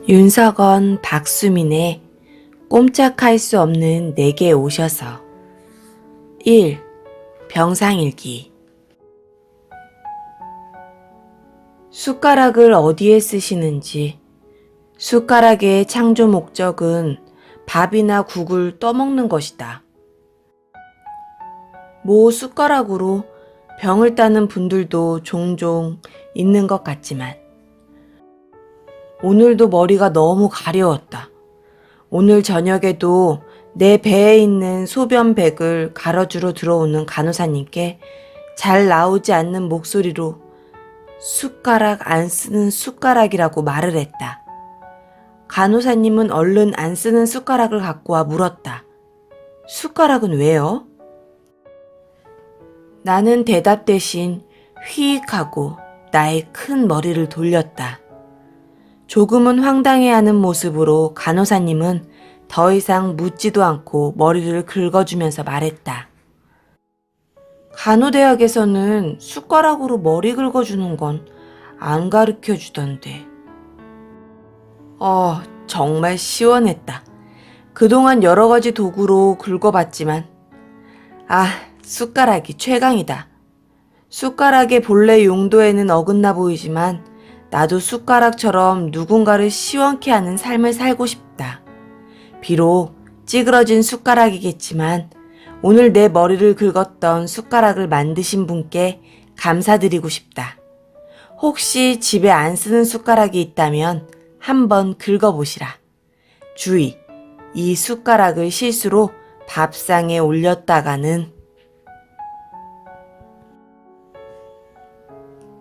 윤석원, 박수민의 꼼짝할 수 없는 내게 오셔서 1. 병상일기. 숟가락을 어디에 쓰시는지. 숟가락의 창조 목적은 밥이나 국을 떠먹는 것이다. 모 숟가락으로 병을 따는 분들도 종종 있는 것 같지만 오늘도 머리가 너무 가려웠다. 오늘 저녁에도 내 배에 있는 소변백을 갈아주러 들어오는 간호사님께 잘 나오지 않는 목소리로 숟가락 안 쓰는 숟가락이라고 말을 했다. 간호사님은 얼른 안 쓰는 숟가락을 갖고 와 물었다. 숟가락은 왜요? 나는 대답 대신 휘익하고 나의 큰 머리를 돌렸다. 조금은 황당해하는 모습으로 간호사님은 더 이상 묻지도 않고 머리를 긁어주면서 말했다. 간호대학에서는 숟가락으로 머리 긁어주는 건 안 가르쳐 주던데. 정말 시원했다. 그동안 여러 가지 도구로 긁어봤지만 숟가락이 최강이다. 숟가락의 본래 용도에는 어긋나 보이지만 나도 숟가락처럼 누군가를 시원케 하는 삶을 살고 싶다. 비록 찌그러진 숟가락이겠지만 오늘 내 머리를 긁었던 숟가락을 만드신 분께 감사드리고 싶다. 혹시 집에 안 쓰는 숟가락이 있다면 한번 긁어보시라. 주의, 이 숟가락을 실수로 밥상에 올렸다가는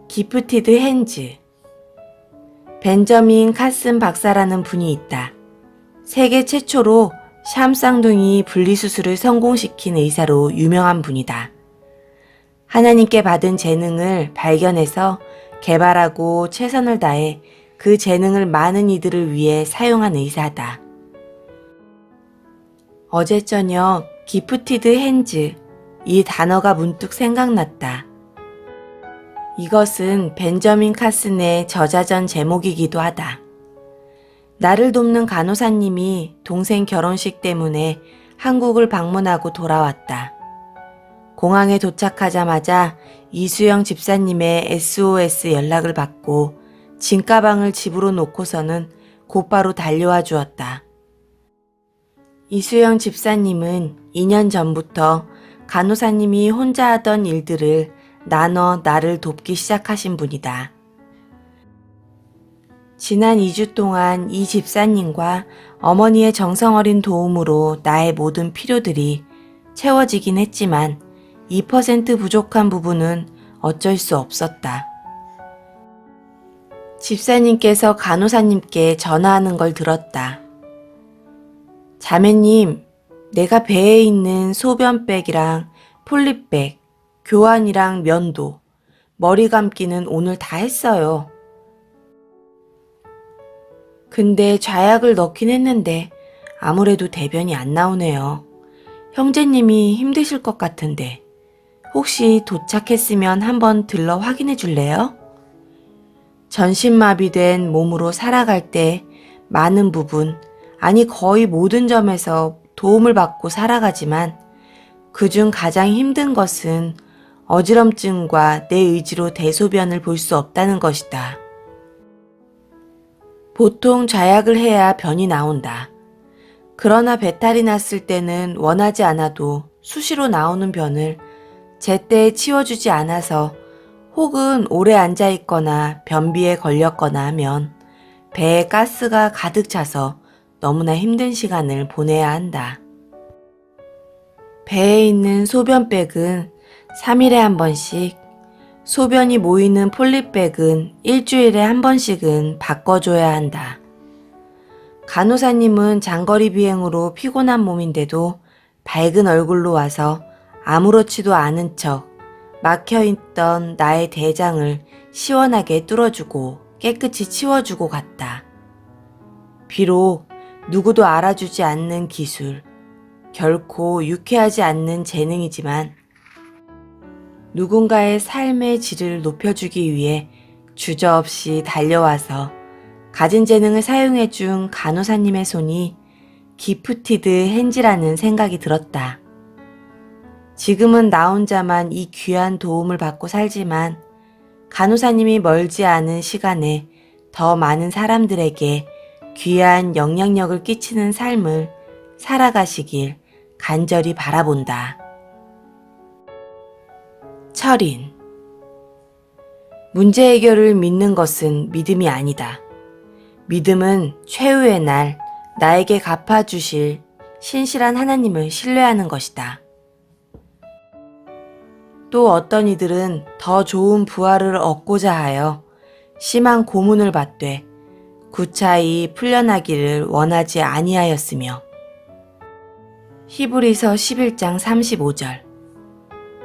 기프티드 핸즈. 벤저민 카슨 박사라는 분이 있다. 세계 최초로 샴 쌍둥이 분리수술을 성공시킨 의사로 유명한 분이다. 하나님께 받은 재능을 발견해서 개발하고 최선을 다해 그 재능을 많은 이들을 위해 사용한 의사다. 어제 저녁 기프티드 핸즈, 이 단어가 문득 생각났다. 이것은 벤저민 카슨의 저자전 제목이기도 하다. 나를 돕는 간호사님이 동생 결혼식 때문에 한국을 방문하고 돌아왔다. 공항에 도착하자마자 이수영 집사님의 SOS 연락을 받고 짐가방을 집으로 놓고서는 곧바로 달려와 주었다. 이수영 집사님은 2년 전부터 간호사님이 혼자 하던 일들을 나눠 나를 돕기 시작하신 분이다. 지난 2주 동안 이 집사님과 어머니의 정성어린 도움으로 나의 모든 필요들이 채워지긴 했지만 2% 부족한 부분은 어쩔 수 없었다. 집사님께서 간호사님께 전화하는 걸 들었다. 자매님, 내가 배에 있는 소변백이랑 폴리백, 교환이랑 면도, 머리 감기는 오늘 다 했어요. 근데 좌약을 넣긴 했는데 아무래도 대변이 안 나오네요. 형제님이 힘드실 것 같은데 혹시 도착했으면 한번 들러 확인해 줄래요? 전신마비된 몸으로 살아갈 때 많은 부분, 아니 거의 모든 점에서 도움을 받고 살아가지만 그중 가장 힘든 것은 어지럼증과 내 의지로 대소변을 볼 수 없다는 것이다. 보통 좌약을 해야 변이 나온다. 그러나 배탈이 났을 때는 원하지 않아도 수시로 나오는 변을 제때에 치워주지 않아서 혹은 오래 앉아있거나 변비에 걸렸거나 하면 배에 가스가 가득 차서 너무나 힘든 시간을 보내야 한다. 배에 있는 소변백은 3일에 한 번씩, 소변이 모이는 폴리백은 일주일에 한 번씩은 바꿔줘야 한다. 간호사님은 장거리 비행으로 피곤한 몸인데도 밝은 얼굴로 와서 아무렇지도 않은 척 막혀있던 나의 대장을 시원하게 뚫어주고 깨끗이 치워주고 갔다. 비록 누구도 알아주지 않는 기술, 결코 유쾌하지 않는 재능이지만 누군가의 삶의 질을 높여주기 위해 주저없이 달려와서 가진 재능을 사용해준 간호사님의 손이 기프티드 핸즈라는 생각이 들었다. 지금은 나 혼자만 이 귀한 도움을 받고 살지만 간호사님이 멀지 않은 시간에 더 많은 사람들에게 귀한 영향력을 끼치는 삶을 살아가시길 간절히 바라본다. 철인. 문제 해결을 믿는 것은 믿음이 아니다. 믿음은 최후의 날 나에게 갚아주실 신실한 하나님을 신뢰하는 것이다. 또 어떤 이들은 더 좋은 부활을 얻고자 하여 심한 고문을 받되 구차히 풀려나기를 원하지 아니하였으며 히브리서 11장 35절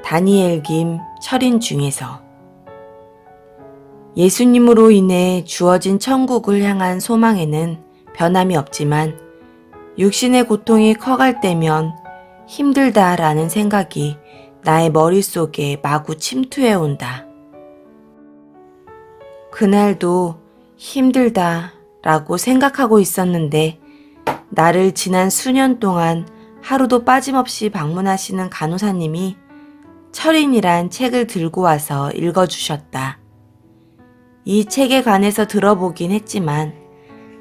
다니엘 김 철인 중에서 예수님으로 인해 주어진 천국을 향한 소망에는 변함이 없지만 육신의 고통이 커갈 때면 힘들다라는 생각이 나의 머릿속에 마구 침투해 온다. 그날도 힘들다라고 생각하고 있었는데 나를 지난 수년 동안 하루도 빠짐없이 방문하시는 간호사님이 철인이란 책을 들고 와서 읽어주셨다. 이 책에 관해서 들어보긴 했지만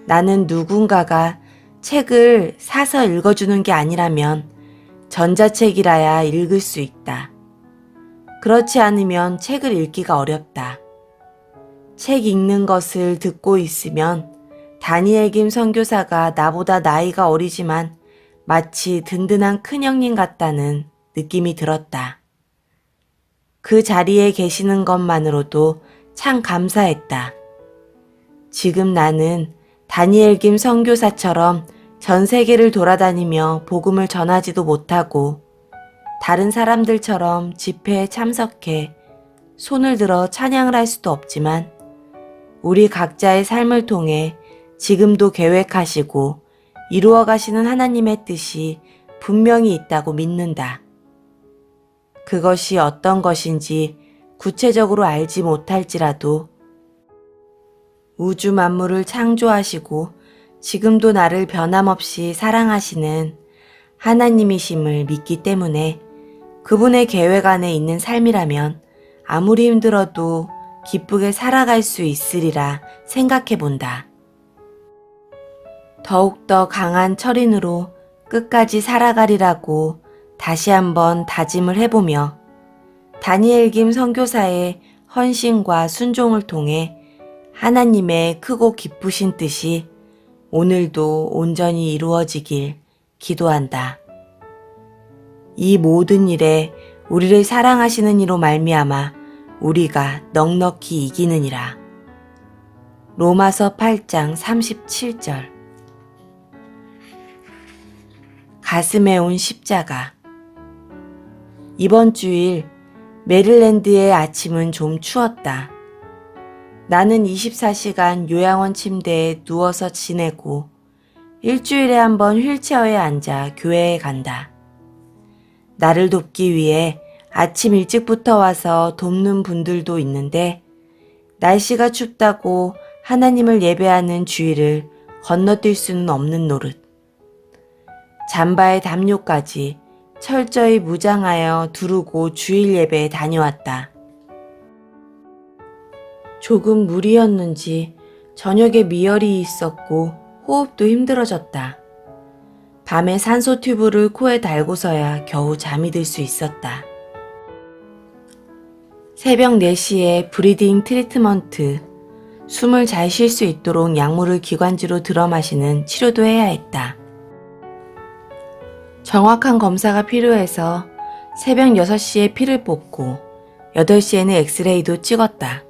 나는 누군가가 책을 사서 읽어주는 게 아니라면 전자책이라야 읽을 수 있다. 그렇지 않으면 책을 읽기가 어렵다. 책 읽는 것을 듣고 있으면 다니엘 김 선교사가 나보다 나이가 어리지만 마치 든든한 큰형님 같다는 느낌이 들었다. 그 자리에 계시는 것만으로도 참 감사했다. 지금 나는 다니엘 김 선교사처럼 전 세계를 돌아다니며 복음을 전하지도 못하고 다른 사람들처럼 집회에 참석해 손을 들어 찬양을 할 수도 없지만 우리 각자의 삶을 통해 지금도 계획하시고 이루어 가시는 하나님의 뜻이 분명히 있다고 믿는다. 그것이 어떤 것인지 구체적으로 알지 못할지라도 우주 만물을 창조하시고 지금도 나를 변함없이 사랑하시는 하나님이심을 믿기 때문에 그분의 계획 안에 있는 삶이라면 아무리 힘들어도 기쁘게 살아갈 수 있으리라 생각해 본다. 더욱더 강한 철인으로 끝까지 살아가리라고 다시 한번 다짐을 해보며 다니엘 김 선교사의 헌신과 순종을 통해 하나님의 크고 기쁘신 뜻이 오늘도 온전히 이루어지길 기도한다. 이 모든 일에 우리를 사랑하시는 이로 말미암아 우리가 넉넉히 이기느니라. 로마서 8장 37절. 가슴에 온 십자가. 이번 주일 메릴랜드의 아침은 좀 추웠다. 나는 24시간 요양원 침대에 누워서 지내고 일주일에 한 번 휠체어에 앉아 교회에 간다. 나를 돕기 위해 아침 일찍부터 와서 돕는 분들도 있는데 날씨가 춥다고 하나님을 예배하는 주일을 건너뛸 수는 없는 노릇. 잠바에 담요까지 철저히 무장하여 두르고 주일 예배에 다녀왔다. 조금 무리였는지 저녁에 미열이 있었고 호흡도 힘들어졌다. 밤에 산소 튜브를 코에 달고서야 겨우 잠이 들 수 있었다. 새벽 4시에 브리딩 트리트먼트, 숨을 잘 쉴 수 있도록 약물을 기관지로 들어 마시는 치료도 해야 했다. 정확한 검사가 필요해서 새벽 6시에 피를 뽑고 8시에는 엑스레이도 찍었다.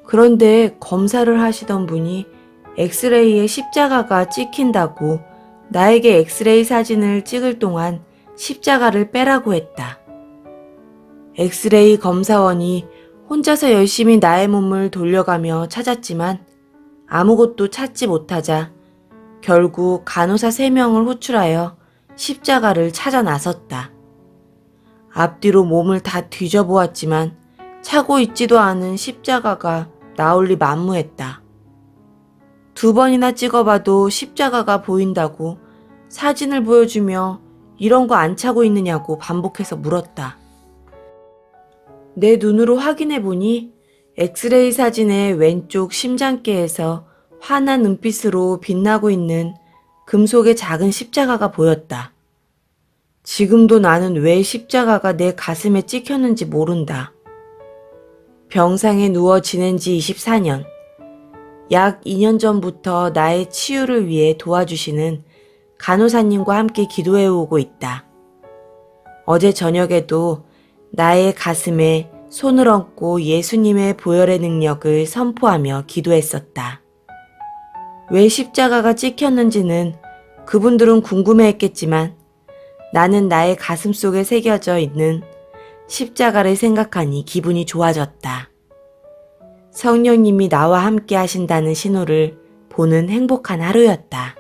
그런데 검사를 하시던 분이 엑스레이에 십자가가 찍힌다고 나에게 엑스레이 사진을 찍을 동안 십자가를 빼라고 했다. 엑스레이 검사원이 혼자서 열심히 나의 몸을 돌려가며 찾았지만 아무것도 찾지 못하자 결국 간호사 3명을 호출하여 십자가를 찾아 나섰다. 앞뒤로 몸을 다 뒤져보았지만 차고 있지도 않은 십자가가 나올 리 만무했다. 2번이나 찍어봐도 십자가가 보인다고 사진을 보여주며 이런 거 안 차고 있느냐고 반복해서 물었다. 내 눈으로 확인해 보니 엑스레이 사진의 왼쪽 심장계에서 환한 눈빛으로 빛나고 있는 금속의 작은 십자가가 보였다. 지금도 나는 왜 십자가가 내 가슴에 찍혔는지 모른다. 병상에 누워 지낸 지 24년. 약 2년 전부터 나의 치유를 위해 도와주시는 간호사님과 함께 기도해 오고 있다. 어제 저녁에도 나의 가슴에 손을 얹고 예수님의 보혈의 능력을 선포하며 기도했었다. 왜 십자가가 찍혔는지는 그분들은 궁금해했겠지만 나는 나의 가슴 속에 새겨져 있는 십자가를 생각하니 기분이 좋아졌다. 성령님이 나와 함께 하신다는 신호를 보는 행복한 하루였다.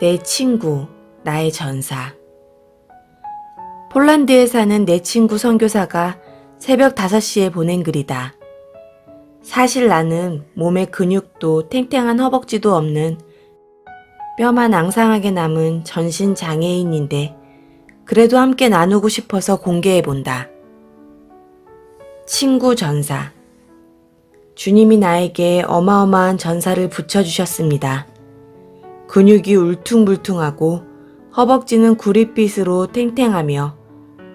내 친구, 나의 전사. 폴란드에 사는 내 친구 선교사가 새벽 5시에 보낸 글이다. 사실 나는 몸에 근육도 탱탱한 허벅지도 없는 뼈만 앙상하게 남은 전신 장애인인데 그래도 함께 나누고 싶어서 공개해본다. 친구 전사. 주님이 나에게 어마어마한 전사를 붙여주셨습니다. 근육이 울퉁불퉁하고 허벅지는 구릿빛으로 탱탱하며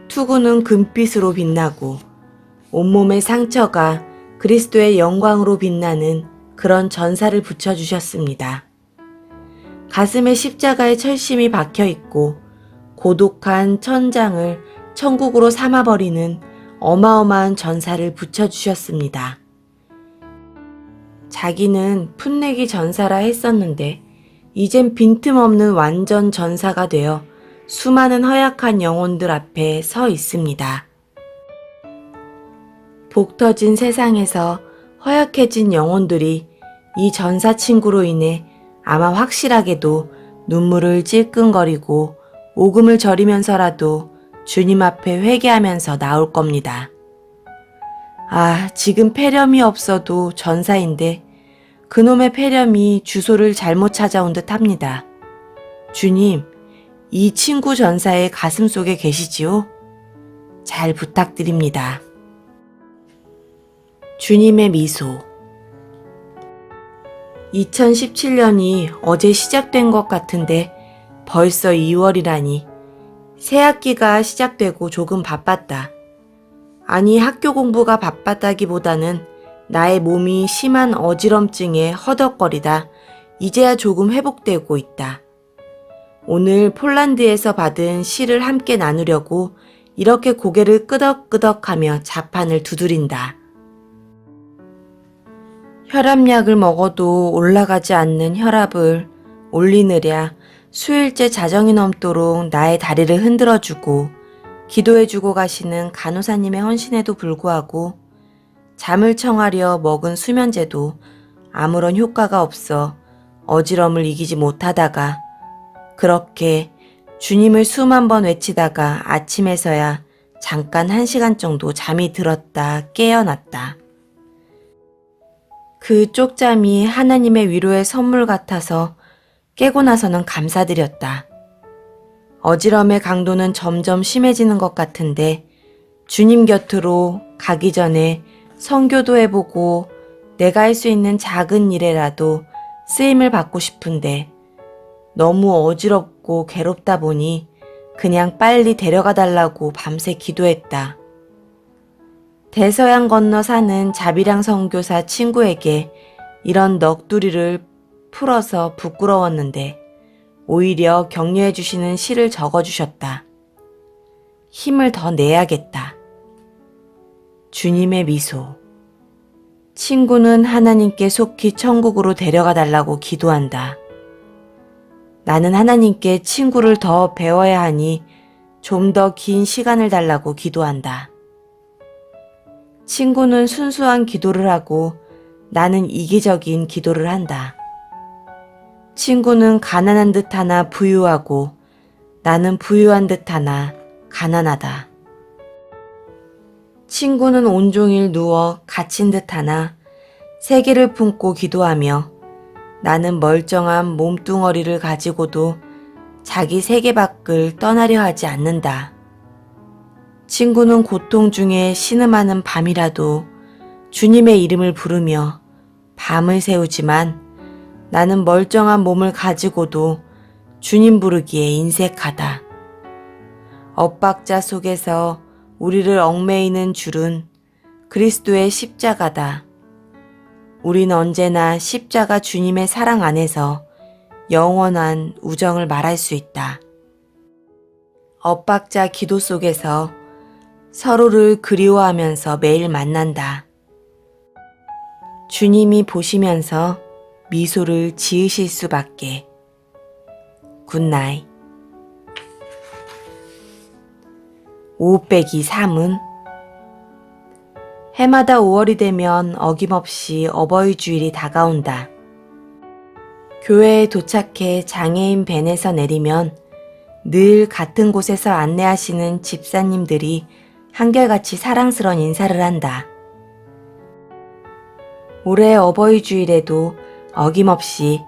투구는 금빛으로 빛나고 온몸의 상처가 그리스도의 영광으로 빛나는 그런 전사를 붙여주셨습니다. 가슴에 십자가의 철심이 박혀있고 고독한 천장을 천국으로 삼아버리는 어마어마한 전사를 붙여주셨습니다. 자기는 풋내기 전사라 했었는데 이젠 빈틈없는 완전 전사가 되어 수많은 허약한 영혼들 앞에 서 있습니다. 복 터진 세상에서 허약해진 영혼들이 이 전사 친구로 인해 아마 확실하게도 눈물을 찔끔거리고 오금을 저리면서라도 주님 앞에 회개하면서 나올 겁니다. 아, 지금 폐렴이 없어도 전사인데 그놈의 폐렴이 주소를 잘못 찾아온 듯 합니다. 주님, 이 친구 전사의 가슴 속에 계시지요? 잘 부탁드립니다. 주님의 미소. 2017년이 어제 시작된 것 같은데 벌써 2월이라니 새 학기가 시작되고 조금 바빴다. 아니, 학교 공부가 바빴다기보다는 나의 몸이 심한 어지럼증에 허덕거리다 이제야 조금 회복되고 있다. 오늘 폴란드에서 받은 시를 함께 나누려고 이렇게 고개를 끄덕끄덕하며 자판을 두드린다. 혈압약을 먹어도 올라가지 않는 혈압을 올리느랴 수일째 자정이 넘도록 나의 다리를 흔들어주고 기도해주고 가시는 간호사님의 헌신에도 불구하고 잠을 청하려 먹은 수면제도 아무런 효과가 없어 어지럼을 이기지 못하다가 그렇게 주님을 수만 번 외치다가 아침에서야 잠깐 1시간 정도 잠이 들었다 깨어났다. 그 쪽잠이 하나님의 위로의 선물 같아서 깨고 나서는 감사드렸다. 어지럼의 강도는 점점 심해지는 것 같은데 주님 곁으로 가기 전에 선교도 해보고 내가 할 수 있는 작은 일에라도 쓰임을 받고 싶은데 너무 어지럽고 괴롭다 보니 그냥 빨리 데려가 달라고 밤새 기도했다. 대서양 건너 사는 자비랑 선교사 친구에게 이런 넋두리를 풀어서 부끄러웠는데 오히려 격려해 주시는 시를 적어주셨다. 힘을 더 내야겠다. 주님의 미소. 친구는 하나님께 속히 천국으로 데려가 달라고 기도한다. 나는 하나님께 친구를 더 배워야 하니 좀 더 긴 시간을 달라고 기도한다. 친구는 순수한 기도를 하고 나는 이기적인 기도를 한다. 친구는 가난한 듯 하나 부유하고 나는 부유한 듯 하나 가난하다. 친구는 온종일 누워 갇힌 듯 하나 세계를 품고 기도하며 나는 멀쩡한 몸뚱어리를 가지고도 자기 세계 밖을 떠나려 하지 않는다. 친구는 고통 중에 신음하는 밤이라도 주님의 이름을 부르며 밤을 새우지만 나는 멀쩡한 몸을 가지고도 주님 부르기에 인색하다. 엇박자 속에서 우리를 얽매이는 줄은 그리스도의 십자가다. 우린 언제나 십자가 주님의 사랑 안에서 영원한 우정을 말할 수 있다. 엇박자 기도 속에서 서로를 그리워하면서 매일 만난다. 주님이 보시면서 미소를 지으실 수밖에. 굿나잇. 5-3은 해마다 5월이 되면 어김없이 어버이 주일이 다가온다. 교회에 도착해 장애인 밴에서 내리면 늘 같은 곳에서 안내하시는 집사님들이 한결같이 사랑스런 인사를 한다. 올해 어버이 주일에도 어김없이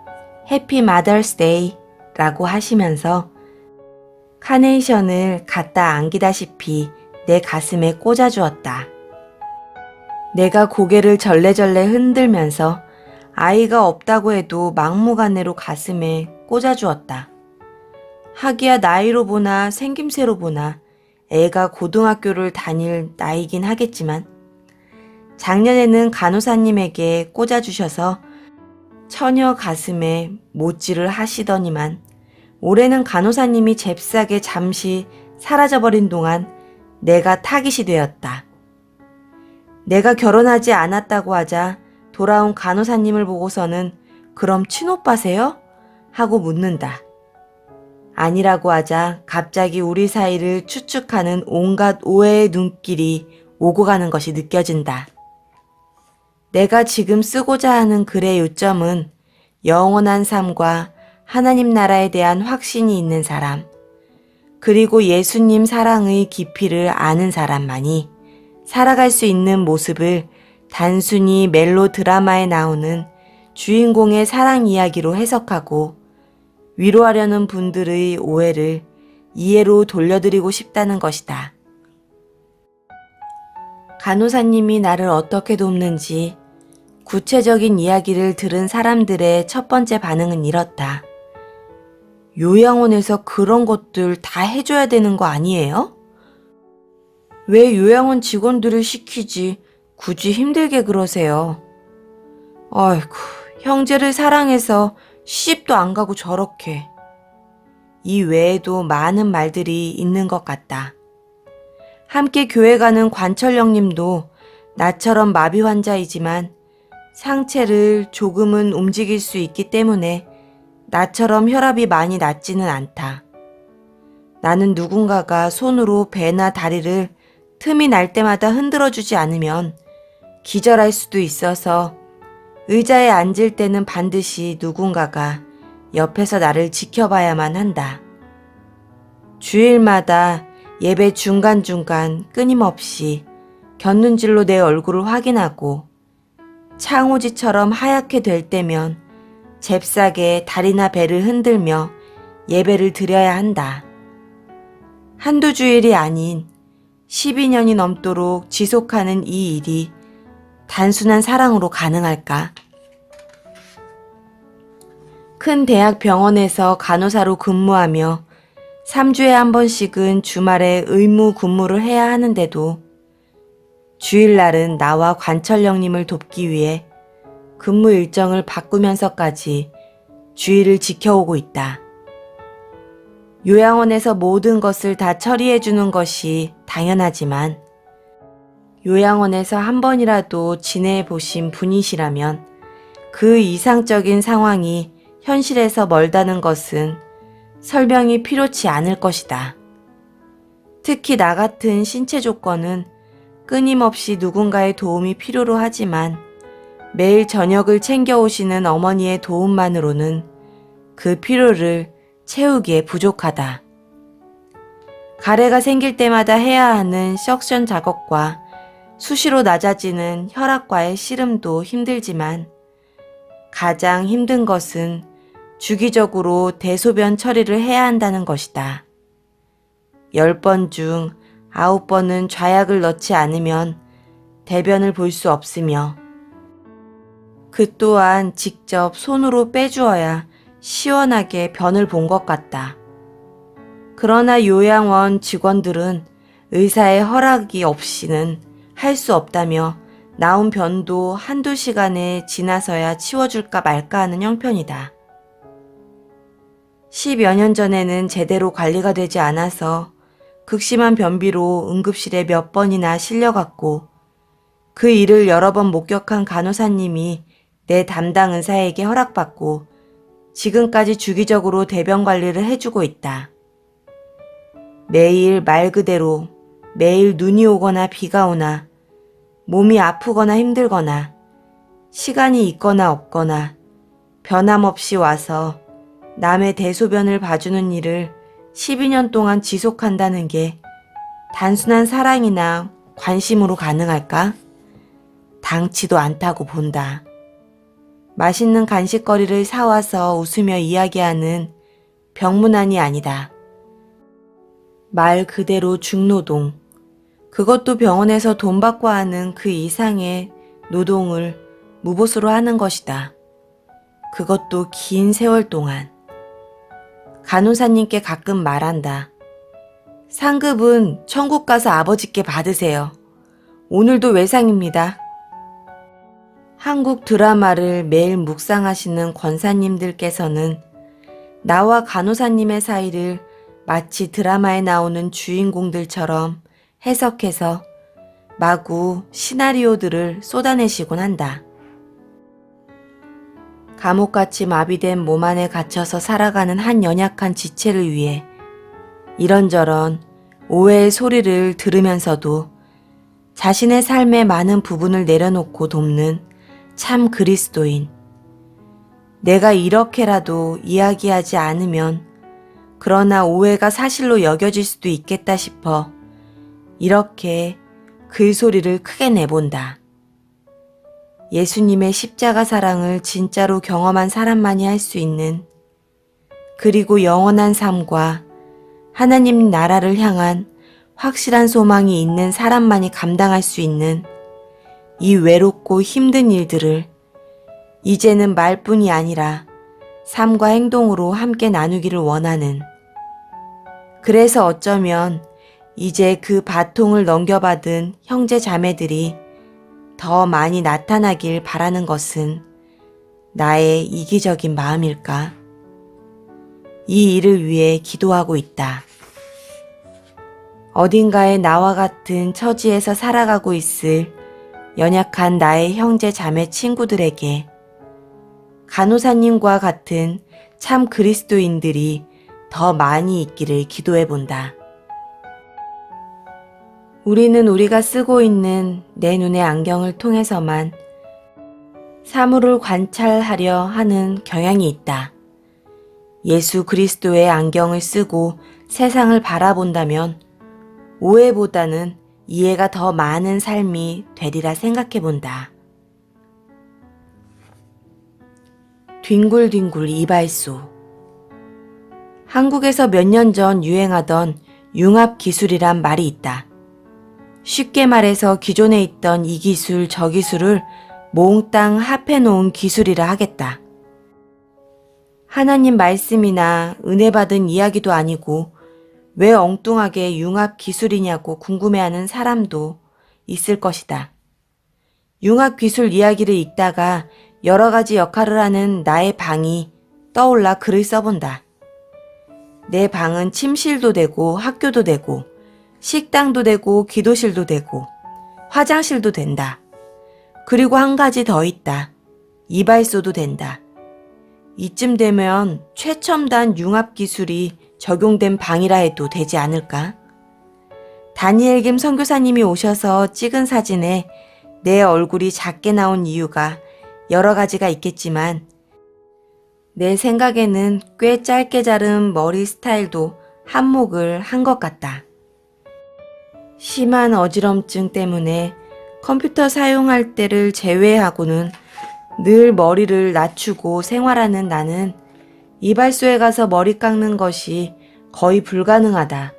해피 마더스 데이 라고 하시면서 카네이션을 갖다 안기다시피 내 가슴에 꽂아주었다. 내가 고개를 절레절레 흔들면서 아이가 없다고 해도 막무가내로 가슴에 꽂아주었다. 하기야 나이로 보나 생김새로 보나 애가 고등학교를 다닐 나이긴 하겠지만 작년에는 간호사님에게 꽂아주셔서 처녀 가슴에 못질을 하시더니만 올해는 간호사님이 잽싸게 잠시 사라져버린 동안 내가 타깃이 되었다. 내가 결혼하지 않았다고 하자 돌아온 간호사님을 보고서는 그럼 친오빠세요? 하고 묻는다. 아니라고 하자 갑자기 우리 사이를 추측하는 온갖 오해의 눈길이 오고 가는 것이 느껴진다. 내가 지금 쓰고자 하는 글의 요점은 영원한 삶과 하나님 나라에 대한 확신이 있는 사람, 그리고 예수님 사랑의 깊이를 아는 사람만이 살아갈 수 있는 모습을 단순히 멜로 드라마에 나오는 주인공의 사랑 이야기로 해석하고 위로하려는 분들의 오해를 이해로 돌려드리고 싶다는 것이다. 간호사님이 나를 어떻게 돕는지 구체적인 이야기를 들은 사람들의 첫 번째 반응은 이렇다. 요양원에서 그런 것들 다 해줘야 되는 거 아니에요? 왜 요양원 직원들을 시키지 굳이 힘들게 그러세요? 아이고, 형제를 사랑해서 시집도 안 가고 저렇게. 이 외에도 많은 말들이 있는 것 같다. 함께 교회 가는 관철령님도 나처럼 마비 환자이지만 상체를 조금은 움직일 수 있기 때문에 나처럼 혈압이 많이 낮지는 않다. 나는 누군가가 손으로 배나 다리를 틈이 날 때마다 흔들어주지 않으면 기절할 수도 있어서 의자에 앉을 때는 반드시 누군가가 옆에서 나를 지켜봐야만 한다. 주일마다 예배 중간중간 끊임없이 곁눈질로 내 얼굴을 확인하고 창호지처럼 하얗게 될 때면 잽싸게 다리나 배를 흔들며 예배를 드려야 한다. 한두 주일이 아닌 12년이 넘도록 지속하는 이 일이 단순한 사랑으로 가능할까? 큰 대학 병원에서 간호사로 근무하며 3주에 한 번씩은 주말에 의무 근무를 해야 하는데도 주일날은 나와 관철령님을 돕기 위해 근무 일정을 바꾸면서까지 주의를 지켜오고 있다. 요양원에서 모든 것을 다 처리해 주는 것이 당연하지만 요양원에서 한 번이라도 지내보신 분이시라면 그 이상적인 상황이 현실에서 멀다는 것은 설명이 필요치 않을 것이다. 특히 나 같은 신체 조건은 끊임없이 누군가의 도움이 필요로 하지만 매일 저녁을 챙겨오시는 어머니의 도움만으로는 그 필요를 채우기에 부족하다. 가래가 생길 때마다 해야 하는 석션 작업과 수시로 낮아지는 혈압과의 씨름도 힘들지만 가장 힘든 것은 주기적으로 대소변 처리를 해야 한다는 것이다. 10번 중 9번은 좌약을 넣지 않으면 대변을 볼 수 없으며 그 또한 직접 손으로 빼주어야 시원하게 변을 본 것 같다. 그러나 요양원 직원들은 의사의 허락이 없이는 할 수 없다며 나온 변도 한두 시간에 지나서야 치워줄까 말까 하는 형편이다. 10여 년 전에는 제대로 관리가 되지 않아서 극심한 변비로 응급실에 몇 번이나 실려갔고 그 일을 여러 번 목격한 간호사님이 내 담당 의사에게 허락받고 지금까지 주기적으로 대변 관리를 해주고 있다. 매일 말 그대로 매일 눈이 오거나 비가 오나 몸이 아프거나 힘들거나 시간이 있거나 없거나 변함없이 와서 남의 대소변을 봐주는 일을 12년 동안 지속한다는 게 단순한 사랑이나 관심으로 가능할까? 당치도 않다고 본다. 맛있는 간식거리를 사와서 웃으며 이야기하는 병문안이 아니다. 말 그대로 중노동. 그것도 병원에서 돈 받고 하는 그 이상의 노동을 무보수로 하는 것이다. 그것도 긴 세월 동안. 간호사님께 가끔 말한다. 상급은 천국 가서 아버지께 받으세요. 오늘도 외상입니다. 한국 드라마를 매일 묵상하시는 권사님들께서는 나와 간호사님의 사이를 마치 드라마에 나오는 주인공들처럼 해석해서 마구 시나리오들을 쏟아내시곤 한다. 감옥같이 마비된 몸 안에 갇혀서 살아가는 한 연약한 지체를 위해 이런저런 오해의 소리를 들으면서도 자신의 삶의 많은 부분을 내려놓고 돕는 참 그리스도인. 내가 이렇게라도 이야기하지 않으면 그러나 오해가 사실로 여겨질 수도 있겠다 싶어 이렇게 글소리를 크게 내본다. 예수님의 십자가 사랑을 진짜로 경험한 사람만이 할 수 있는 그리고 영원한 삶과 하나님 나라를 향한 확실한 소망이 있는 사람만이 감당할 수 있는 이 외롭고 힘든 일들을 이제는 말뿐이 아니라 삶과 행동으로 함께 나누기를 원하는, 그래서 어쩌면 이제 그 바통을 넘겨받은 형제 자매들이 더 많이 나타나길 바라는 것은 나의 이기적인 마음일까? 이 일을 위해 기도하고 있다. 어딘가에 나와 같은 처지에서 살아가고 있을 연약한 나의 형제 자매 친구들에게 간호사님과 같은 참 그리스도인들이 더 많이 있기를 기도해 본다. 우리는 우리가 쓰고 있는 내 눈의 안경을 통해서만 사물을 관찰하려 하는 경향이 있다. 예수 그리스도의 안경을 쓰고 세상을 바라본다면 오해보다는 이해가 더 많은 삶이 되리라 생각해 본다. 뒹굴뒹굴 이발소. 한국에서 몇 년 전 유행하던 융합 기술이란 말이 있다. 쉽게 말해서 기존에 있던 이 기술 저 기술을 몽땅 합해 놓은 기술이라 하겠다. 하나님 말씀이나 은혜 받은 이야기도 아니고 왜 엉뚱하게 융합 기술이냐고 궁금해하는 사람도 있을 것이다. 융합 기술 이야기를 읽다가 여러 가지 역할을 하는 나의 방이 떠올라 글을 써본다. 내 방은 침실도 되고 학교도 되고 식당도 되고 기도실도 되고 화장실도 된다. 그리고 한 가지 더 있다. 이발소도 된다. 이쯤 되면 최첨단 융합 기술이 적용된 방이라 해도 되지 않을까? 다니엘 김 선교사님이 오셔서 찍은 사진에 내 얼굴이 작게 나온 이유가 여러 가지가 있겠지만 내 생각에는 꽤 짧게 자른 머리 스타일도 한몫을 한 것 같다. 심한 어지럼증 때문에 컴퓨터 사용할 때를 제외하고는 늘 머리를 낮추고 생활하는 나는 이발소에 가서 머리 깎는 것이 거의 불가능하다.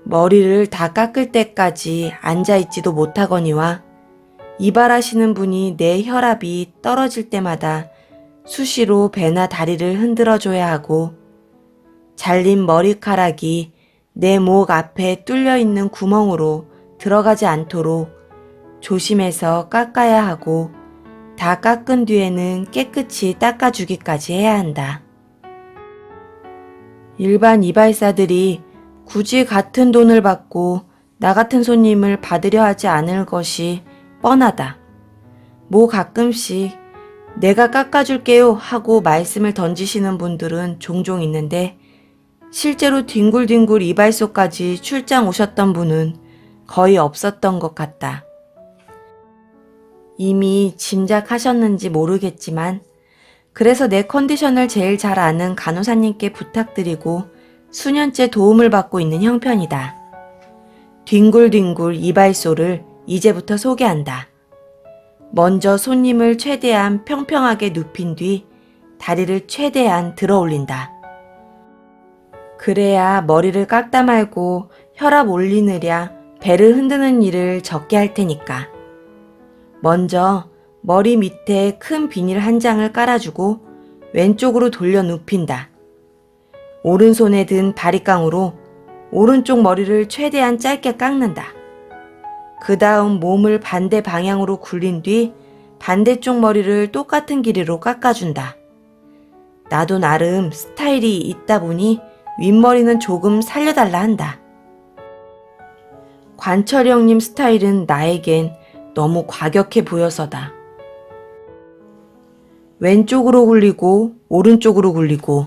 머리를 다 깎을 때까지 앉아있지도 못하거니와 이발하시는 분이 내 혈압이 떨어질 때마다 수시로 배나 다리를 흔들어줘야 하고 잘린 머리카락이 내 목 앞에 뚫려 있는 구멍으로 들어가지 않도록 조심해서 깎아야 하고 다 깎은 뒤에는 깨끗이 닦아주기까지 해야 한다. 일반 이발사들이 굳이 같은 돈을 받고 나 같은 손님을 받으려 하지 않을 것이 뻔하다. 뭐 가끔씩 내가 깎아줄게요 하고 말씀을 던지시는 분들은 종종 있는데 실제로 뒹굴뒹굴 이발소까지 출장 오셨던 분은 거의 없었던 것 같다. 이미 짐작하셨는지 모르겠지만 그래서 내 컨디션을 제일 잘 아는 간호사님께 부탁드리고 수년째 도움을 받고 있는 형편이다. 뒹굴뒹굴 이발소를 이제부터 소개한다. 먼저 손님을 최대한 평평하게 눕힌 뒤 다리를 최대한 들어 올린다. 그래야 머리를 깎다 말고 혈압 올리느랴 배를 흔드는 일을 적게 할 테니까. 먼저 머리 밑에 큰 비닐 한 장을 깔아주고 왼쪽으로 돌려 눕힌다. 오른손에 든 바리깡으로 오른쪽 머리를 최대한 짧게 깎는다. 그 다음 몸을 반대 방향으로 굴린 뒤 반대쪽 머리를 똑같은 길이로 깎아준다. 나도 나름 스타일이 있다 보니 윗머리는 조금 살려달라 한다. 관철형님 스타일은 나에겐 너무 과격해 보여서다. 왼쪽으로 굴리고 오른쪽으로 굴리고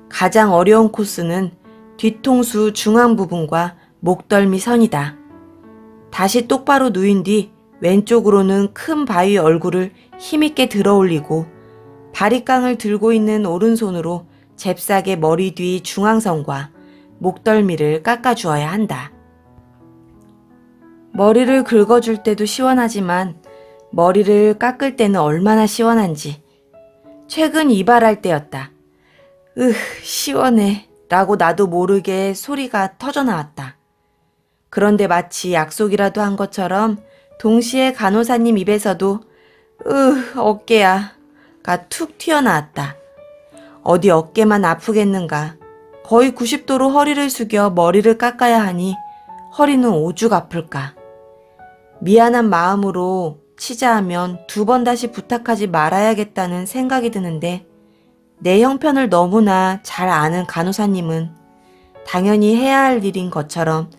가장 어려운 코스는 뒤통수 중앙 부분과 목덜미 선이다. 다시 똑바로 누인 뒤 왼쪽으로는 큰 바위 얼굴을 힘있게 들어 올리고 바리깡을 들고 있는 오른손으로 잽싸게 머리 뒤 중앙선과 목덜미를 깎아주어야 한다. 머리를 긁어줄 때도 시원하지만 머리를 깎을 때는 얼마나 시원한지. 최근 이발할 때였다. 시원해 라고 나도 모르게 소리가 터져나왔다. 그런데 마치 약속이라도 한 것처럼 동시에 간호사님 입에서도 어깨야 가 툭 튀어나왔다. 어디 어깨만 아프겠는가. 거의 90도로 허리를 숙여 머리를 깎아야 하니 허리는 오죽 아플까. 미안한 마음으로 치자하면 2번 다시 부탁하지 말아야겠다는 생각이 드는데 내 형편을 너무나 잘 아는 간호사님은 당연히 해야 할 일인 것처럼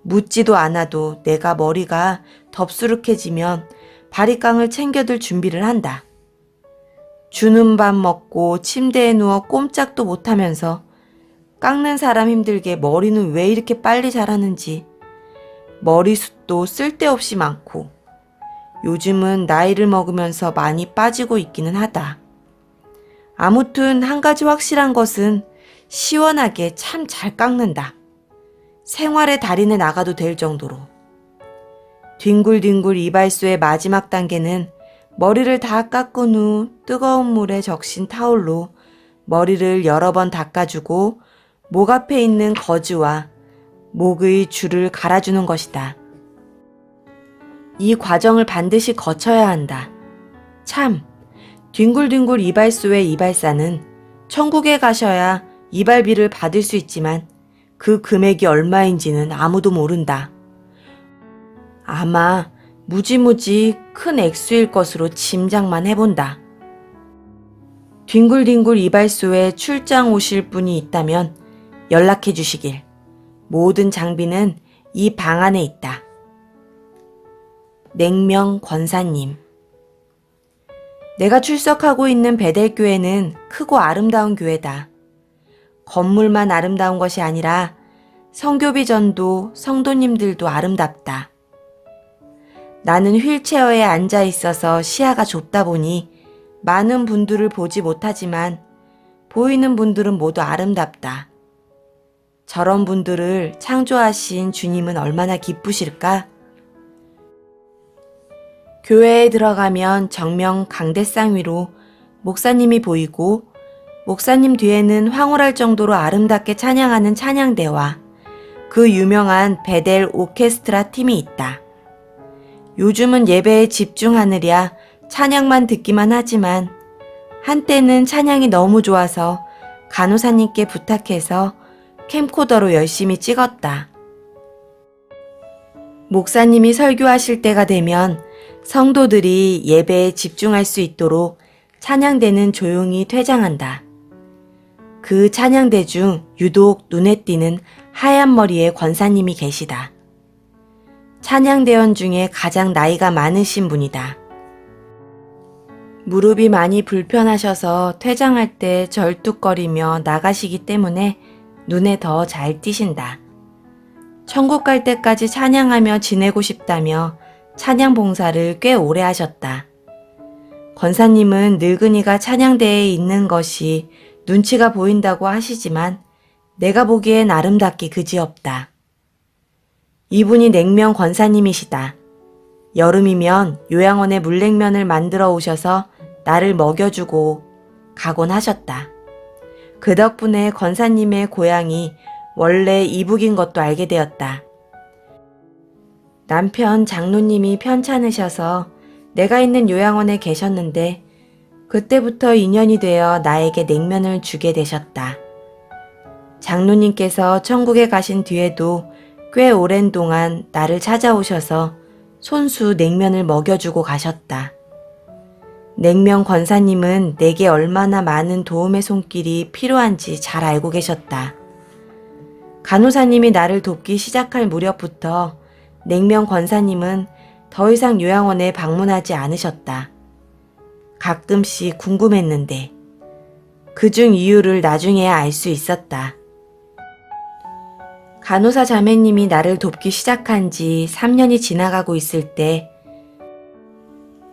묻지도 않아도 내가 머리가 덥수룩해지면 바리깡을 챙겨들 준비를 한다. 주는 밥 먹고 침대에 누워 꼼짝도 못하면서 깎는 사람 힘들게 머리는 왜 이렇게 빨리 자라는지 머리숱도 쓸데없이 많고 요즘은 나이를 먹으면서 많이 빠지고 있기는 하다. 아무튼 한 가지 확실한 것은 시원하게 참 잘 깎는다. 생활의 달인에 나가도 될 정도로. 뒹굴뒹굴 이발소의 마지막 단계는 머리를 다 깎은 후 뜨거운 물에 적신 타올로 머리를 여러 번 닦아주고 목 앞에 있는 거즈와 목의 줄을 갈아주는 것이다. 이 과정을 반드시 거쳐야 한다. 참, 뒹굴뒹굴 이발소의 이발사는 천국에 가셔야 이발비를 받을 수 있지만 그 금액이 얼마인지는 아무도 모른다. 아마 무지무지 큰 액수일 것으로 짐작만 해본다. 뒹굴뒹굴 이발소에 출장 오실 분이 있다면 연락해 주시길. 모든 장비는 이 방 안에 있다. 냉명 권사님. 내가 출석하고 있는 베델교회는 크고 아름다운 교회다. 건물만 아름다운 것이 아니라 성교비 전도 성도님들도 아름답다. 나는 휠체어에 앉아 있어서 시야가 좁다 보니 많은 분들을 보지 못하지만 보이는 분들은 모두 아름답다. 저런 분들을 창조하신 주님은 얼마나 기쁘실까? 교회에 들어가면 정면 강대상 위로 목사님이 보이고 목사님 뒤에는 황홀할 정도로 아름답게 찬양하는 찬양대와 그 유명한 베델 오케스트라 팀이 있다. 요즘은 예배에 집중하느랴 찬양만 듣기만 하지만 한때는 찬양이 너무 좋아서 간호사님께 부탁해서 캠코더로 열심히 찍었다. 목사님이 설교하실 때가 되면 성도들이 예배에 집중할 수 있도록 찬양대는 조용히 퇴장한다. 그 찬양대 중 유독 눈에 띄는 하얀 머리의 권사님이 계시다. 찬양대원 중에 가장 나이가 많으신 분이다. 무릎이 많이 불편하셔서 퇴장할 때 절뚝거리며 나가시기 때문에 눈에 더 잘 띄신다. 천국 갈 때까지 찬양하며 지내고 싶다며 찬양 봉사를 꽤 오래 하셨다. 권사님은 늙은이가 찬양대에 있는 것이 눈치가 보인다고 하시지만 내가 보기엔 아름답기 그지없다. 이분이 냉면 권사님이시다. 여름이면 요양원에 물냉면을 만들어 오셔서 나를 먹여주고 가곤 하셨다. 그 덕분에 권사님의 고향이 원래 이북인 것도 알게 되었다. 남편 장로님이 편찮으셔서 내가 있는 요양원에 계셨는데 그때부터 인연이 되어 나에게 냉면을 주게 되셨다. 장로님께서 천국에 가신 뒤에도 꽤 오랜 동안 나를 찾아오셔서 손수 냉면을 먹여주고 가셨다. 냉면 권사님은 내게 얼마나 많은 도움의 손길이 필요한지 잘 알고 계셨다. 간호사님이 나를 돕기 시작할 무렵부터 냉면 권사님은 더 이상 요양원에 방문하지 않으셨다. 가끔씩 궁금했는데 그중 이유를 나중에야 알 수 있었다. 간호사 자매님이 나를 돕기 시작한 지 3년이 지나가고 있을 때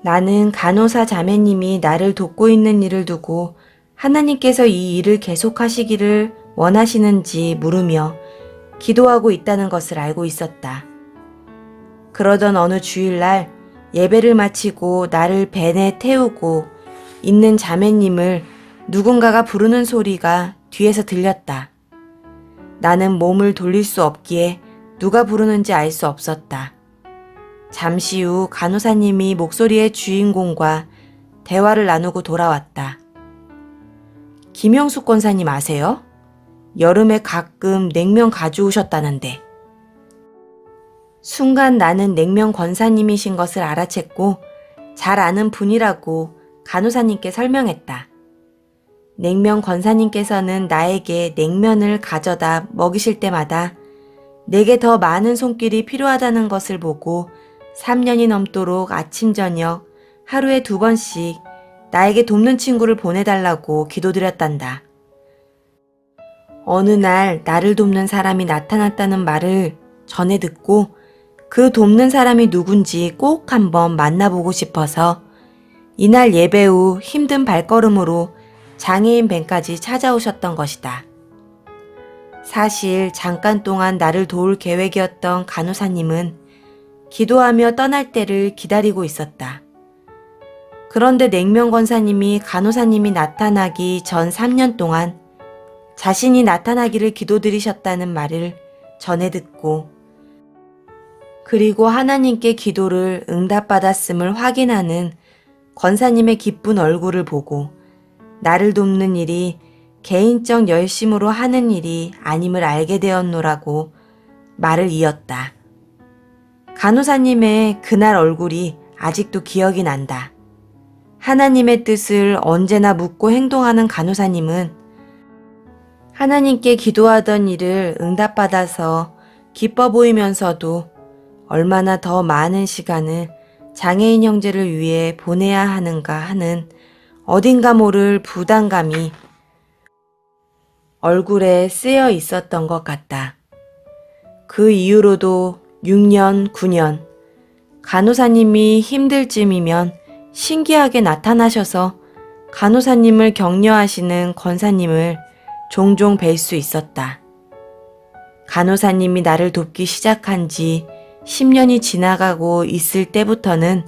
나는 간호사 자매님이 나를 돕고 있는 일을 두고 하나님께서 이 일을 계속하시기를 원하시는지 물으며 기도하고 있다는 것을 알고 있었다. 그러던 어느 주일날 예배를 마치고 나를 벤에 태우고 있는 자매님을 누군가가 부르는 소리가 뒤에서 들렸다. 나는 몸을 돌릴 수 없기에 누가 부르는지 알 수 없었다. 잠시 후 간호사님이 목소리의 주인공과 대화를 나누고 돌아왔다. 김영숙 권사님 아세요? 여름에 가끔 냉면 가져오셨다는데. 순간 나는 냉면 권사님이신 것을 알아챘고 잘 아는 분이라고 간호사님께 설명했다. 냉면 권사님께서는 나에게 냉면을 가져다 먹이실 때마다 내게 더 많은 손길이 필요하다는 것을 보고 3년이 넘도록 아침 저녁 하루에 2번씩 나에게 돕는 친구를 보내달라고 기도드렸단다. 어느 날 나를 돕는 사람이 나타났다는 말을 전해 듣고 그 돕는 사람이 누군지 꼭 한번 만나보고 싶어서 이날 예배 후 힘든 발걸음으로 장애인 밴까지 찾아오셨던 것이다. 사실 잠깐 동안 나를 도울 계획이었던 간호사님은 기도하며 떠날 때를 기다리고 있었다. 그런데 냉면 권사님이 간호사님이 나타나기 전 3년 동안 자신이 나타나기를 기도드리셨다는 말을 전해 듣고 그리고 하나님께 기도를 응답받았음을 확인하는 권사님의 기쁜 얼굴을 보고 나를 돕는 일이 개인적 열심으로 하는 일이 아님을 알게 되었노라고 말을 이었다. 간호사님의 그날 얼굴이 아직도 기억이 난다. 하나님의 뜻을 언제나 묻고 행동하는 간호사님은 하나님께 기도하던 일을 응답받아서 기뻐 보이면서도 얼마나 더 많은 시간을 장애인 형제를 위해 보내야 하는가 하는 어딘가 모를 부담감이 얼굴에 쓰여 있었던 것 같다. 그 이후로도 6년, 9년 간호사님이 힘들 쯤이면 신기하게 나타나셔서 간호사님을 격려하시는 권사님을 종종 뵐 수 있었다. 간호사님이 나를 돕기 시작한 지 10년이 지나가고 있을 때부터는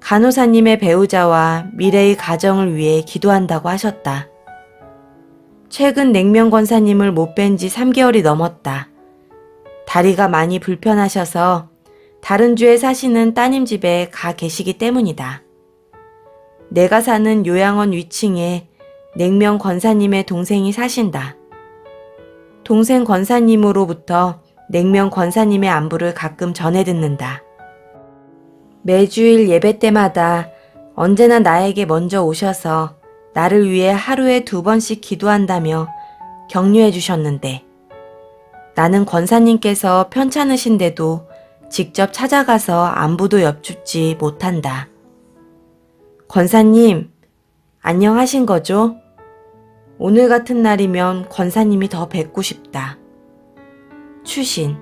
간호사님의 배우자와 미래의 가정을 위해 기도한다고 하셨다. 최근 냉면 권사님을 못 뵌 지 3개월이 넘었다. 다리가 많이 불편하셔서 다른 주에 사시는 따님 집에 가 계시기 때문이다. 내가 사는 요양원 위층에 냉면 권사님의 동생이 사신다. 동생 권사님으로부터 냉면 권사님의 안부를 가끔 전해 듣는다. 매주일 예배 때마다 언제나 나에게 먼저 오셔서 나를 위해 하루에 2번씩 기도한다며 격려해 주셨는데 나는 권사님께서 편찮으신데도 직접 찾아가서 안부도 여쭙지 못한다. 권사님, 안녕하신 거죠? 오늘 같은 날이면 권사님이 더 뵙고 싶다. 추신.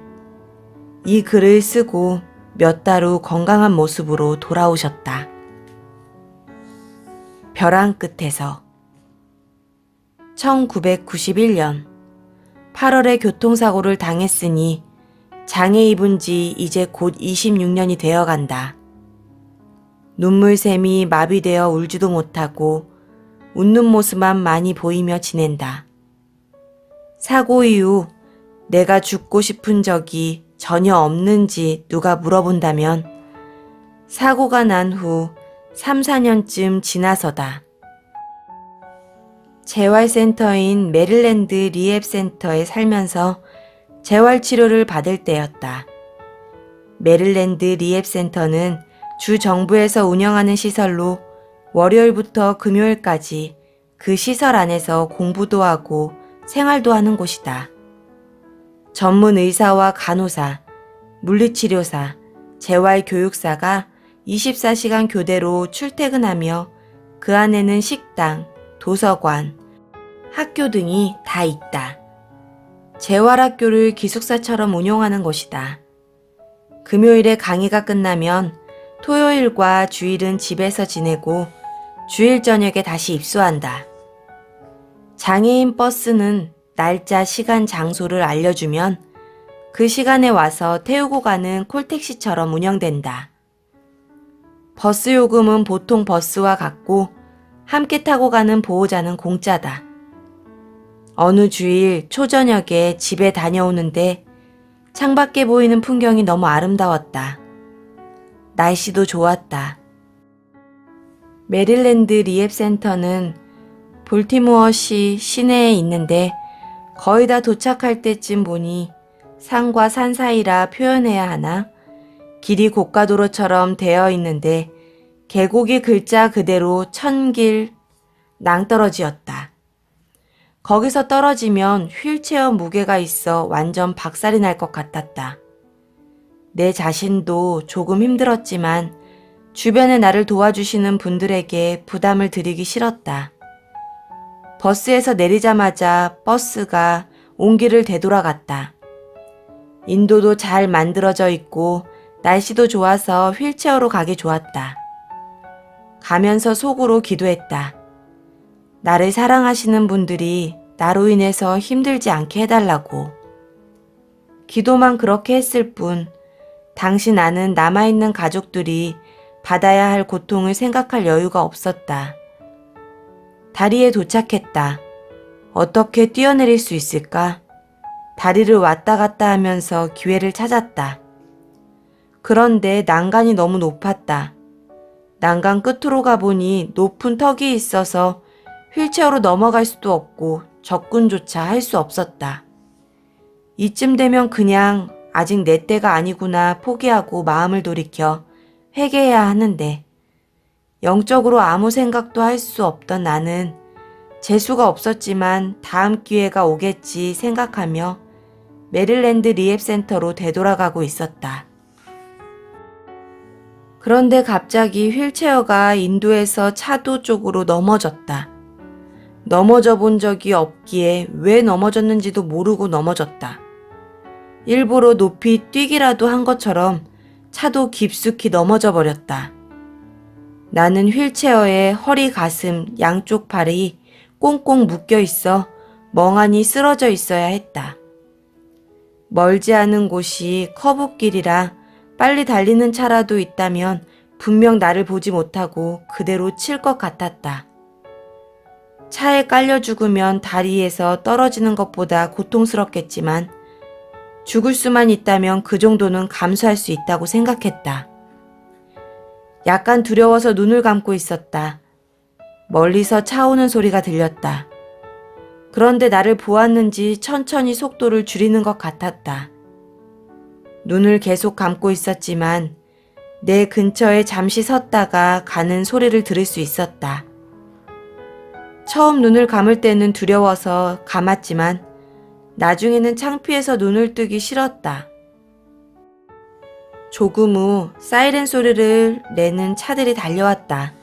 이 글을 쓰고 몇 달 후 건강한 모습으로 돌아오셨다. 벼랑 끝에서 1991년 8월에 교통사고를 당했으니 장애 입은 지 이제 곧 26년이 되어간다. 눈물샘이 마비되어 울지도 못하고 웃는 모습만 많이 보이며 지낸다. 사고 이후 내가 죽고 싶은 적이 전혀 없는지 누가 물어본다면 사고가 난 후 3, 4년쯤 지나서다. 재활센터인 메릴랜드 리헵센터에 살면서 재활치료를 받을 때였다. 메릴랜드 리헵센터는 주 정부에서 운영하는 시설로 월요일부터 금요일까지 그 시설 안에서 공부도 하고 생활도 하는 곳이다. 전문 의사와 간호사, 물리치료사, 재활교육사가 24시간 교대로 출퇴근하며 그 안에는 식당, 도서관, 학교 등이 다 있다. 재활학교를 기숙사처럼 운영하는 곳이다. 금요일에 강의가 끝나면 토요일과 주일은 집에서 지내고 주일 저녁에 다시 입소한다. 장애인 버스는 날짜, 시간, 장소를 알려주면 그 시간에 와서 태우고 가는 콜택시처럼 운영된다. 버스 요금은 보통 버스와 같고 함께 타고 가는 보호자는 공짜다. 어느 주일 초저녁에 집에 다녀오는데 창밖에 보이는 풍경이 너무 아름다웠다. 날씨도 좋았다. 메릴랜드 리헵센터는 볼티모어시 시내에 있는데 거의 다 도착할 때쯤 보니 산과 산 사이라 표현해야 하나? 길이 고가도로처럼 되어 있는데 계곡이 글자 그대로 천길 낭떠러지였다. 거기서 떨어지면 휠체어 무게가 있어 완전 박살이 날 것 같았다. 내 자신도 조금 힘들었지만 주변에 나를 도와주시는 분들에게 부담을 드리기 싫었다. 버스에서 내리자마자 버스가 온길을 되돌아갔다. 인도도 잘 만들어져 있고 날씨도 좋아서 휠체어로 가기 좋았다. 가면서 속으로 기도했다. 나를 사랑하시는 분들이 나로 인해서 힘들지 않게 해달라고. 기도만 그렇게 했을 뿐 당시 나는 남아있는 가족들이 받아야 할 고통을 생각할 여유가 없었다. 다리에 도착했다. 어떻게 뛰어내릴 수 있을까? 다리를 왔다 갔다 하면서 기회를 찾았다. 그런데 난간이 너무 높았다. 난간 끝으로 가보니 높은 턱이 있어서 휠체어로 넘어갈 수도 없고 접근조차 할 수 없었다. 이쯤 되면 그냥 아직 내 때가 아니구나 포기하고 마음을 돌이켜 회개해야 하는데 영적으로 아무 생각도 할 수 없던 나는 재수가 없었지만 다음 기회가 오겠지 생각하며 메릴랜드 리헵센터로 되돌아가고 있었다. 그런데 갑자기 휠체어가 인도에서 차도 쪽으로 넘어졌다. 넘어져 본 적이 없기에 왜 넘어졌는지도 모르고 넘어졌다. 일부러 높이 뛰기라도 한 것처럼 차도 깊숙이 넘어져 버렸다. 나는 휠체어에 허리, 가슴, 양쪽 발이 꽁꽁 묶여 있어 멍하니 쓰러져 있어야 했다. 멀지 않은 곳이 커브길이라 빨리 달리는 차라도 있다면 분명 나를 보지 못하고 그대로 칠 것 같았다. 차에 깔려 죽으면 다리에서 떨어지는 것보다 고통스럽겠지만 죽을 수만 있다면 그 정도는 감수할 수 있다고 생각했다. 약간 두려워서 눈을 감고 있었다. 멀리서 차 오는 소리가 들렸다. 그런데 나를 보았는지 천천히 속도를 줄이는 것 같았다. 눈을 계속 감고 있었지만 내 근처에 잠시 섰다가 가는 소리를 들을 수 있었다. 처음 눈을 감을 때는 두려워서 감았지만 나중에는 창피해서 눈을 뜨기 싫었다. 조금 후 사이렌 소리를 내는 차들이 달려왔다.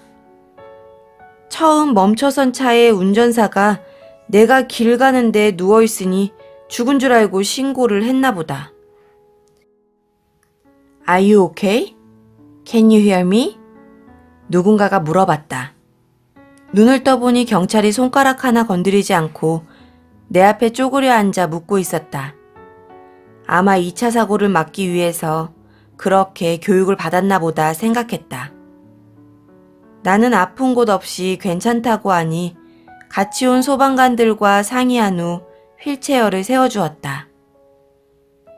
처음 멈춰선 차의 운전사가 내가 길 가는데 누워있으니 죽은 줄 알고 신고를 했나 보다. Are you okay? Can you hear me? 누군가가 물어봤다. 눈을 떠보니 경찰이 손가락 하나 건드리지 않고 내 앞에 쪼그려 앉아 묻고 있었다. 아마 2차 사고를 막기 위해서 그렇게 교육을 받았나 보다 생각했다. 나는 아픈 곳 없이 괜찮다고 하니 같이 온 소방관들과 상의한 후 휠체어를 세워주었다.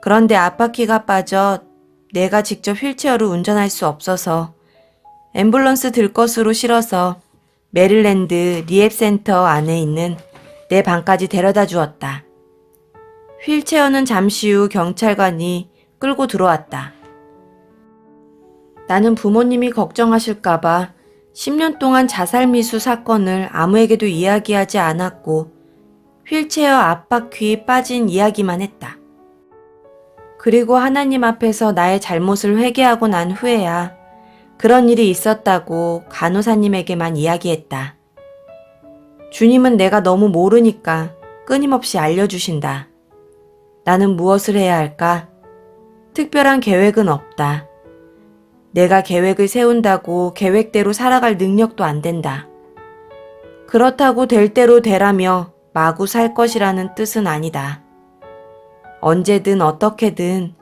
그런데 앞바퀴가 빠져 내가 직접 휠체어를 운전할 수 없어서 앰뷸런스 들것으로 실어서 메릴랜드 리헵센터 안에 있는 내 방까지 데려다 주었다. 휠체어는 잠시 후 경찰관이 끌고 들어왔다. 나는 부모님이 걱정하실까봐 10년 동안 자살미수 사건을 아무에게도 이야기하지 않았고 휠체어 앞바퀴 빠진 이야기만 했다. 그리고 하나님 앞에서 나의 잘못을 회개하고 난 후에야 그런 일이 있었다고 간호사님에게만 이야기했다. 주님은 내가 너무 모르니까 끊임없이 알려주신다. 나는 무엇을 해야 할까? 특별한 계획은 없다. 내가 계획을 세운다고 계획대로 살아갈 능력도 안 된다. 그렇다고 될 대로 되라며 마구 살 것이라는 뜻은 아니다. 언제든 어떻게든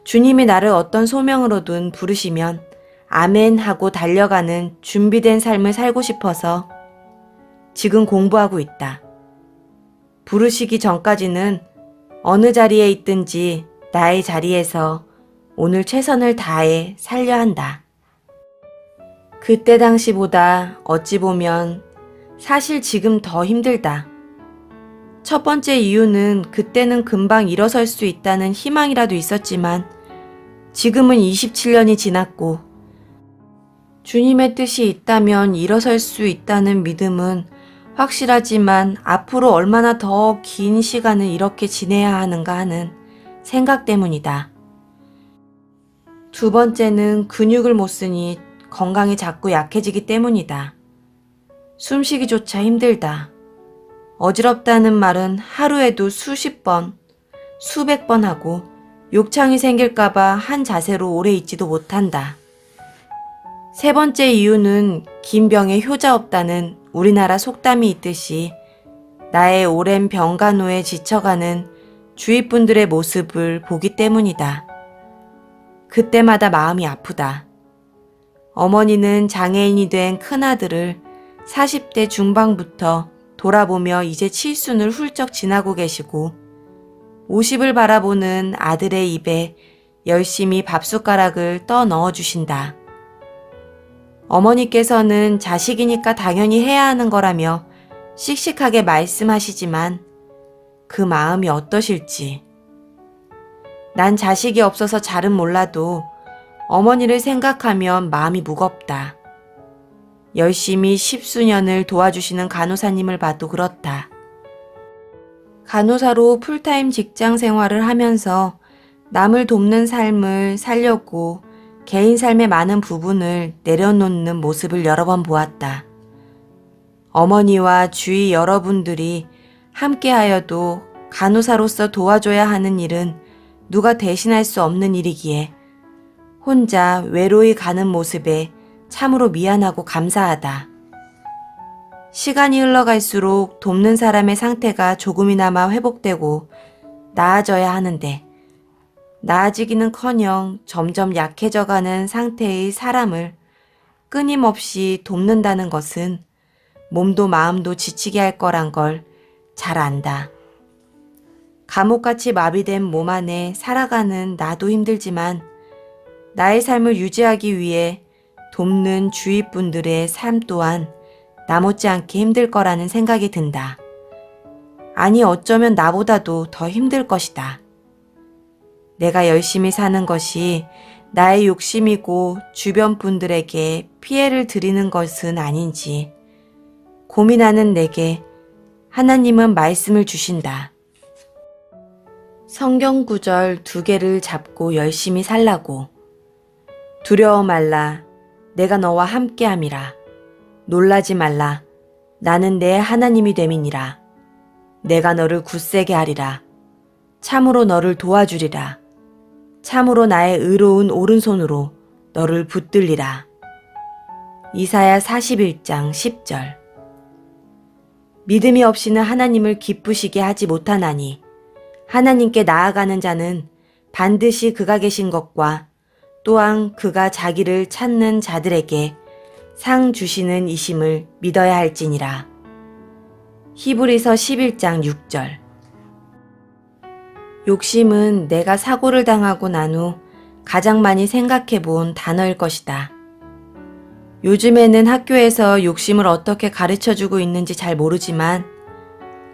주님이 나를 어떤 소명으로든 부르시면 아멘 하고 달려가는 준비된 삶을 살고 싶어서 지금 공부하고 있다. 부르시기 전까지는 어느 자리에 있든지 나의 자리에서 오늘 최선을 다해 살려 한다. 그때 당시보다 어찌 보면 사실 지금 더 힘들다. 첫 번째 이유는 그때는 금방 일어설 수 있다는 희망이라도 있었지만 지금은 27년이 지났고 주님의 뜻이 있다면 일어설 수 있다는 믿음은 확실하지만 앞으로 얼마나 더 긴 시간을 이렇게 지내야 하는가 하는 생각 때문이다. 두 번째는 근육을 못 쓰니 건강이 자꾸 약해지기 때문이다. 숨쉬기조차 힘들다. 어지럽다는 말은 하루에도 수십 번, 수백 번 하고 욕창이 생길까봐 한 자세로 오래 있지도 못한다. 세 번째 이유는 긴 병에 효자 없다는 우리나라 속담이 있듯이 나의 오랜 병간호에 지쳐가는 주위 분들의 모습을 보기 때문이다. 그때마다 마음이 아프다. 어머니는 장애인이 된 큰아들을 40대 중반부터 돌아보며 이제 칠순을 훌쩍 지나고 계시고 50을 바라보는 아들의 입에 열심히 밥숟가락을 떠 넣어주신다. 어머니께서는 자식이니까 당연히 해야 하는 거라며 씩씩하게 말씀하시지만 그 마음이 어떠실지. 난 자식이 없어서 잘은 몰라도 어머니를 생각하면 마음이 무겁다. 열심히 10수년을 도와주시는 간호사님을 봐도 그렇다. 간호사로 풀타임 직장 생활을 하면서 남을 돕는 삶을 살려고 개인 삶의 많은 부분을 내려놓는 모습을 여러 번 보았다. 어머니와 주위 여러분들이 함께하여도 간호사로서 도와줘야 하는 일은 누가 대신할 수 없는 일이기에 혼자 외로이 가는 모습에 참으로 미안하고 감사하다. 시간이 흘러갈수록 돕는 사람의 상태가 조금이나마 회복되고 나아져야 하는데 나아지기는커녕 점점 약해져가는 상태의 사람을 끊임없이 돕는다는 것은 몸도 마음도 지치게 할 거란 걸 잘 안다. 감옥같이 마비된 몸 안에 살아가는 나도 힘들지만 나의 삶을 유지하기 위해 돕는 주위 분들의 삶 또한 나 못지않게 힘들 거라는 생각이 든다. 아니 어쩌면 나보다도 더 힘들 것이다. 내가 열심히 사는 것이 나의 욕심이고 주변 분들에게 피해를 드리는 것은 아닌지 고민하는 내게 하나님은 말씀을 주신다. 성경 구절 2개를 잡고 열심히 살라고. 두려워 말라. 내가 너와 함께함이라. 놀라지 말라. 나는 내 하나님이 됨이니라. 내가 너를 굳세게 하리라. 참으로 너를 도와주리라. 참으로 나의 의로운 오른손으로 너를 붙들리라. 이사야 41장 10절. 믿음이 없이는 하나님을 기쁘시게 하지 못하나니 하나님께 나아가는 자는 반드시 그가 계신 것과 또한 그가 자기를 찾는 자들에게 상 주시는 이심을 믿어야 할지니라. 히브리서 11장 6절. 욕심은 내가 사고를 당하고 난 후 가장 많이 생각해 본 단어일 것이다. 요즘에는 학교에서 욕심을 어떻게 가르쳐주고 있는지 잘 모르지만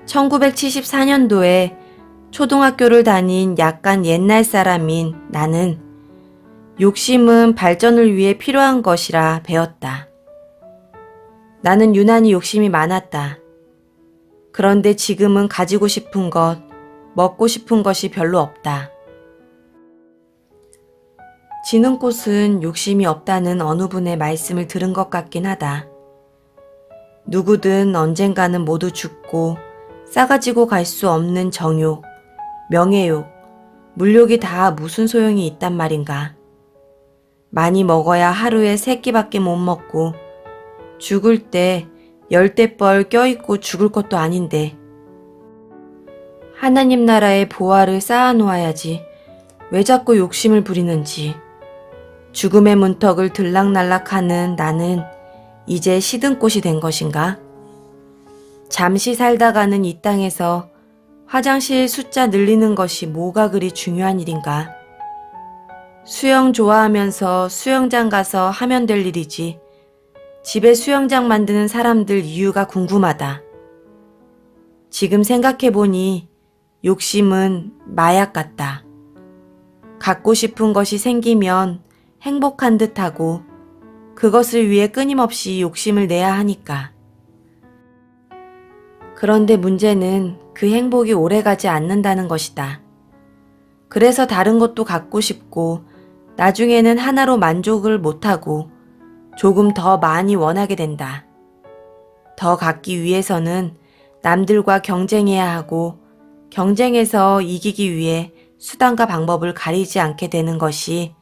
1974년도에 초등학교를 다닌 약간 옛날 사람인 나는 욕심은 발전을 위해 필요한 것이라 배웠다. 나는 유난히 욕심이 많았다. 그런데 지금은 가지고 싶은 것, 먹고 싶은 것이 별로 없다. 지는 꽃은 욕심이 없다는 어느 분의 말씀을 들은 것 같긴 하다. 누구든 언젠가는 모두 죽고 싸가지고 갈 수 없는 정욕, 명예욕, 물욕이 다 무슨 소용이 있단 말인가. 많이 먹어야 하루에 3끼밖에 못 먹고 죽을 때 10대뻘 껴있고 죽을 것도 아닌데 하나님 나라의 보화를 쌓아놓아야지 왜 자꾸 욕심을 부리는지. 죽음의 문턱을 들락날락하는 나는 이제 시든꽃이 된 것인가? 잠시 살다가는 이 땅에서 화장실 숫자 늘리는 것이 뭐가 그리 중요한 일인가? 수영 좋아하면서 수영장 가서 하면 될 일이지 집에 수영장 만드는 사람들 이유가 궁금하다. 지금 생각해보니 욕심은 마약 같다. 갖고 싶은 것이 생기면 행복한 듯하고 그것을 위해 끊임없이 욕심을 내야 하니까. 그런데 문제는 그 행복이 오래가지 않는다는 것이다. 그래서 다른 것도 갖고 싶고 나중에는 하나로 만족을 못하고 조금 더 많이 원하게 된다. 더 갖기 위해서는 남들과 경쟁해야 하고 경쟁에서 이기기 위해 수단과 방법을 가리지 않게 되는 것이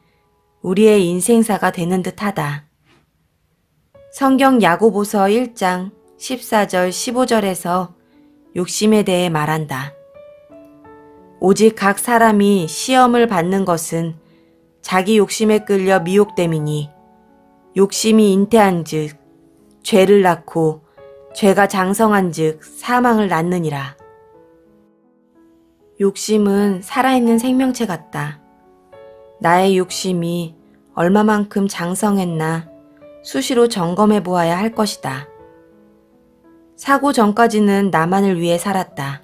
우리의 인생사가 되는 듯하다. 성경 야고보서 1장 14절 15절에서 욕심에 대해 말한다. 오직 각 사람이 시험을 받는 것은 자기 욕심에 끌려 미혹됨이니 욕심이 잉태한즉 죄를 낳고 죄가 장성한즉 사망을 낳느니라. 욕심은 살아있는 생명체 같다. 나의 욕심이 얼마만큼 장성했나 수시로 점검해 보아야 할 것이다. 사고 전까지는 나만을 위해 살았다.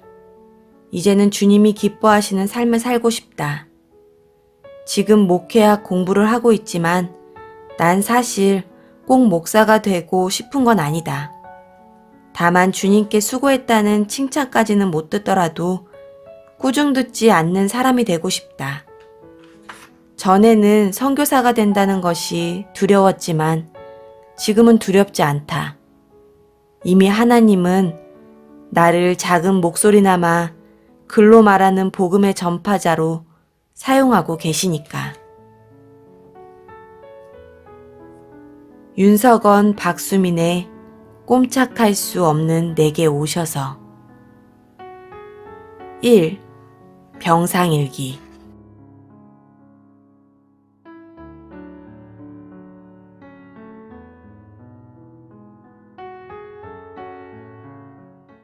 이제는 주님이 기뻐하시는 삶을 살고 싶다. 지금 목회학 공부를 하고 있지만 난 사실 꼭 목사가 되고 싶은 건 아니다. 다만 주님께 수고했다는 칭찬까지는 못 듣더라도 꾸중 듣지 않는 사람이 되고 싶다. 전에는 선교사가 된다는 것이 두려웠지만 지금은 두렵지 않다. 이미 하나님은 나를 작은 목소리나마 글로 말하는 복음의 전파자로 사용하고 계시니까. 윤석원 박수민의 꼼짝할 수 없는 내게 오셔서. 1. 병상일기.